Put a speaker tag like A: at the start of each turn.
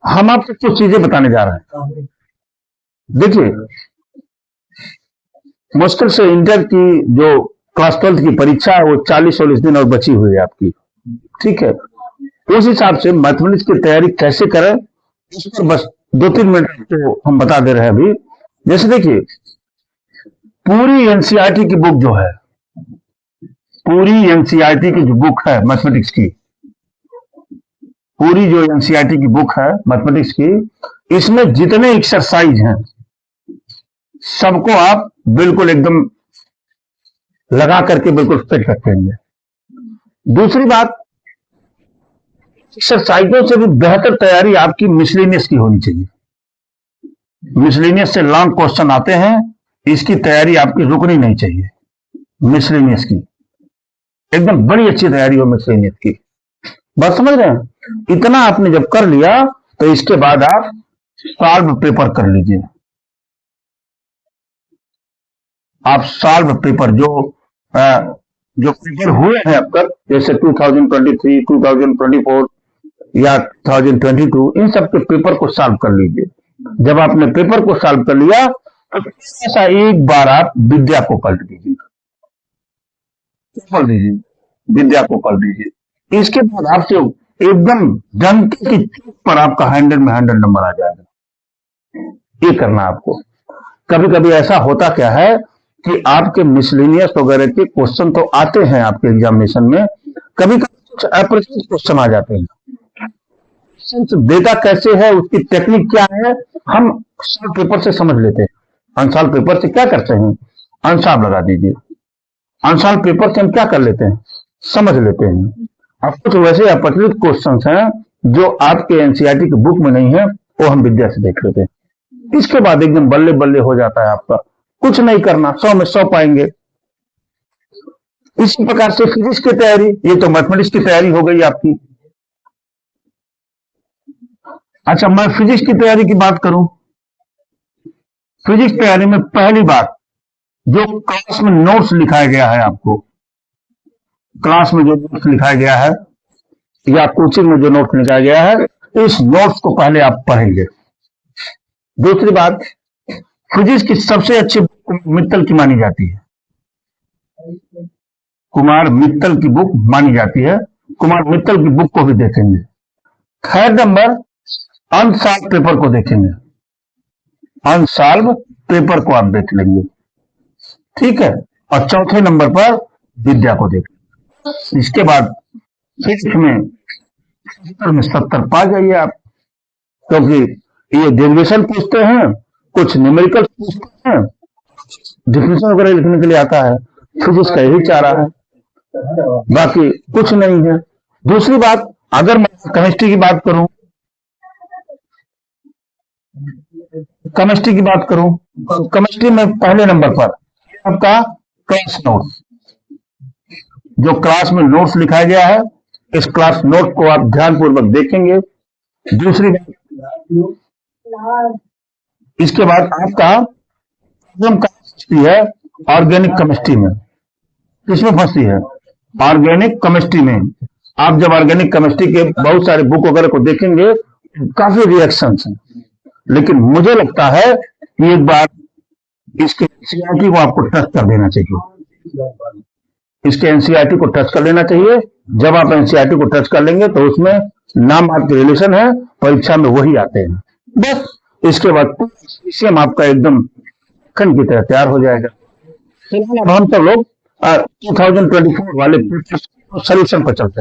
A: हम आपको कुछ चीजें बताने जा रहे हैं। देखिए, मुश्किल से इंटर की जो क्लास 12 की परीक्षा है वो 40-40 दिन और बची हुई है आपकी। ठीक है, उस हिसाब से मैथमेटिक्स की तैयारी कैसे करें इस पर बस 2-3 मिनट तो हम बता दे रहे हैं अभी। जैसे देखिए, पूरी एनसीईआरटी की बुक जो है, पूरी एनसीईआरटी की जो बुक है मैथमेटिक्स की, पूरी जो एनसीईआरटी की बुक है मैथमेटिक्स की, इसमें जितने एक्सरसाइज हैं सबको आप बिल्कुल एकदम लगा करके बिल्कुल फिट रखेंगे। दूसरी बात, एक्सरसाइजों से भी बेहतर तैयारी आपकी मिसलेनियस की होनी चाहिए। मिसलेनियस से लॉन्ग क्वेश्चन आते हैं, इसकी तैयारी आपकी रुकनी नहीं चाहिए। मिसलेनियस की एकदम बड़ी अच्छी तैयारी हो मिसलेनियस की। बात समझ रहे हैं? इतना आपने जब कर लिया तो इसके बाद आप सॉल्व पेपर कर लीजिए। आप सॉल्व पेपर जो पेपर हुए हैं अब तक, जैसे 2023, 2024 या 2022, इन सब के पेपर को सॉल्व कर लीजिए। जब आपने पेपर को सॉल्व कर लिया तो ऐसा एक बार आप विद्या को पलट दीजिए, पढ़ लीजिए, विद्या को पढ़ लीजिए। इसके बाद आपसे एकदम जनता की चुप पर आपका 100 में 100 नंबर आ जाएगा। ये करना आपको। कभी कभी ऐसा होता क्या है कि आपके मिसलेनियस वगैरह के क्वेश्चन तो आते हैं आपके एग्जामिनेशन में, कभी कभी कुछ अप्रिशिएट क्वेश्चन आ जाते हैं। डेटा कैसे है, उसकी टेक्निक क्या है, हम सॉल्व पेपर से समझ लेते हैं। अनसॉल्व पेपर से क्या करते हैं, अनसॉल्व लगा दीजिए। अनसॉल्व पेपर से हम क्या कर लेते हैं, समझ लेते हैं। अब कुछ वैसे अपरिचित क्वेश्चंस हैं जो आपके एनसीईआरटी की बुक में नहीं है, वो हम विद्या से देख लेते हैं। इसके बाद एकदम बल्ले बल्ले हो जाता है आपका। कुछ नहीं करना, 100 में 100 पाएंगे। इसी प्रकार से फिजिक्स की तैयारी, ये तो मैथमेटिक्स की तैयारी हो गई आपकी। अच्छा, मैं फिजिक्स की तैयारी की बात करूं, फिजिक्स तैयारी में पहली बात, जो क्लास में नोट्स लिखाया गया है आपको, क्लास में जो नोट्स लिखाया गया है या कोचिंग में जो नोट्स लिखाया गया है, इस नोट्स को पहले आप पढ़ेंगे। दूसरी बात, फिजिक्स की सबसे अच्छी बुक मित्तल की मानी जाती है, कुमार मित्तल की बुक मानी जाती है। कुमार मित्तल की बुक को भी देखेंगे। थर्ड नंबर, अनसॉल्व पेपर को देखेंगे। अनसॉल्व पेपर को आप देख लेंगे, ठीक है। और चौथे नंबर पर विद्या को देखेंगे। इसके बाद फिजिक्स में 70 में 70 पा जाइए आप, क्योंकि ये डेरिवेशन पूछते हैं, कुछ न्यूमेरिकल पूछते हैं, डिफिनेशन वगैरह लिखने के लिए आता है। फिजिक्स का यही चारा है, बाकी कुछ नहीं है। दूसरी बात, अगर मैं केमिस्ट्री की बात करूं, केमिस्ट्री में पहले नंबर पर आपका क्लास नोट्स, जो क्लास में नोट्स लिखाया गया है, इस क्लास नोट को आप ध्यानपूर्वक देखेंगे। दूसरी बात, इसके बाद आपका केमिस्ट्री है, ऑर्गेनिक केमिस्ट्री में किसमें फंसती है, ऑर्गेनिक केमिस्ट्री में। आप जब ऑर्गेनिक केमिस्ट्री के बहुत सारे बुक वगैरह को देखेंगे, काफी रिएक्शंस हैं, लेकिन मुझे लगता है कि एक बार इसके एनसीईआरटी को आपको टच कर देना चाहिए। इसके एनसीईआरटी को टच कर लेना चाहिए। जब आप एनसीईआरटी को टच कर लेंगे तो उसमें नाम आपके रिलेशन है, परीक्षा में वही आते हैं। बस इसके बाद सीएम आपका एकदम खंड की तरह तैयार हो जाएगा। फिलहाल अब हम सब लोग 2024 वाले सोल्यूशन पर चलते हैं।